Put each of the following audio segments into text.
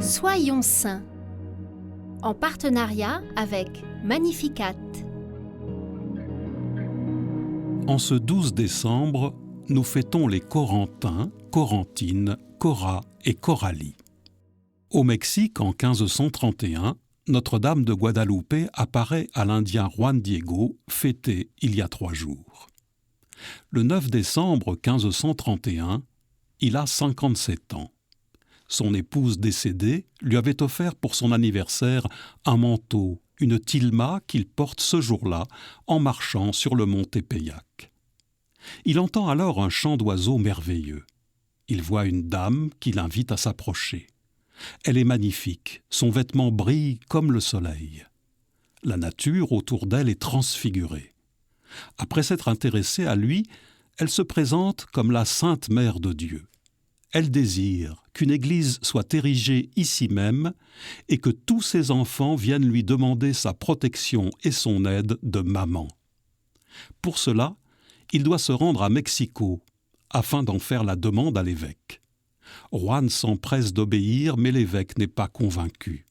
Soyons saints, en partenariat avec Magnificat. En ce 12 décembre, nous fêtons les Corentins, Corentines, Cora et Coralie. Au Mexique, en 1531, Notre-Dame de Guadalupe apparaît à l'Indien Juan Diego, fêté il y a 3 jours. Le 9 décembre 1531, il a 57 ans. Son épouse décédée lui avait offert pour son anniversaire un manteau, une tilma qu'il porte ce jour-là en marchant sur le mont Tepeyac. Il entend alors un chant d'oiseaux merveilleux. Il voit une dame qui l'invite à s'approcher. Elle est magnifique, son vêtement brille comme le soleil. La nature autour d'elle est transfigurée. Après s'être intéressée à lui, elle se présente comme la Sainte Mère de Dieu. Elle désire qu'une église soit érigée ici même et que tous ses enfants viennent lui demander sa protection et son aide de maman. Pour cela, il doit se rendre à Mexico afin d'en faire la demande à l'évêque. Juan s'empresse d'obéir, mais l'évêque n'est pas convaincu.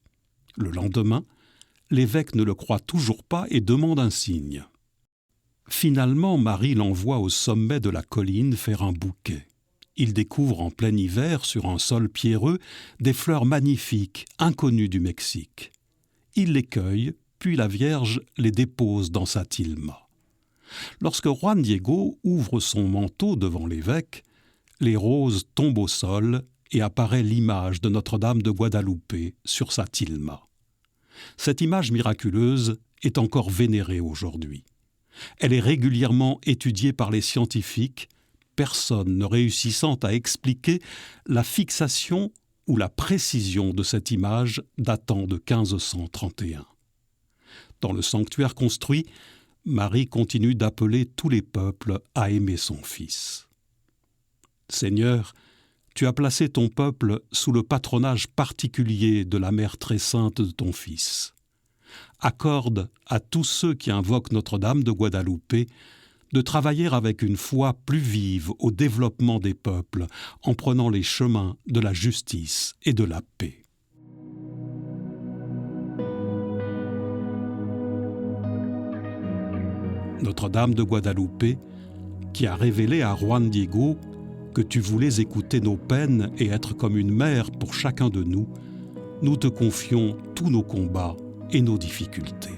Le lendemain, l'évêque ne le croit toujours pas et demande un signe. Finalement, Marie l'envoie au sommet de la colline faire un bouquet. Il découvre en plein hiver, sur un sol pierreux, des fleurs magnifiques, inconnues du Mexique. Il les cueille, puis la Vierge les dépose dans sa tilma. Lorsque Juan Diego ouvre son manteau devant l'évêque, les roses tombent au sol et apparaît l'image de Notre-Dame de Guadalupe sur sa tilma. Cette image miraculeuse est encore vénérée aujourd'hui. Elle est régulièrement étudiée par les scientifiques, personne ne réussissant à expliquer la fixation ou la précision de cette image datant de 1531. Dans le sanctuaire construit, Marie continue d'appeler tous les peuples à aimer son Fils. Seigneur, tu as placé ton peuple sous le patronage particulier de la Mère très sainte de ton Fils. Accorde à tous ceux qui invoquent Notre-Dame de Guadalupe de travailler avec une foi plus vive au développement des peuples en prenant les chemins de la justice et de la paix. Notre-Dame de Guadalupe, qui a révélé à Juan Diego que tu voulais écouter nos peines et être comme une mère pour chacun de nous, nous te confions tous nos combats et nos difficultés.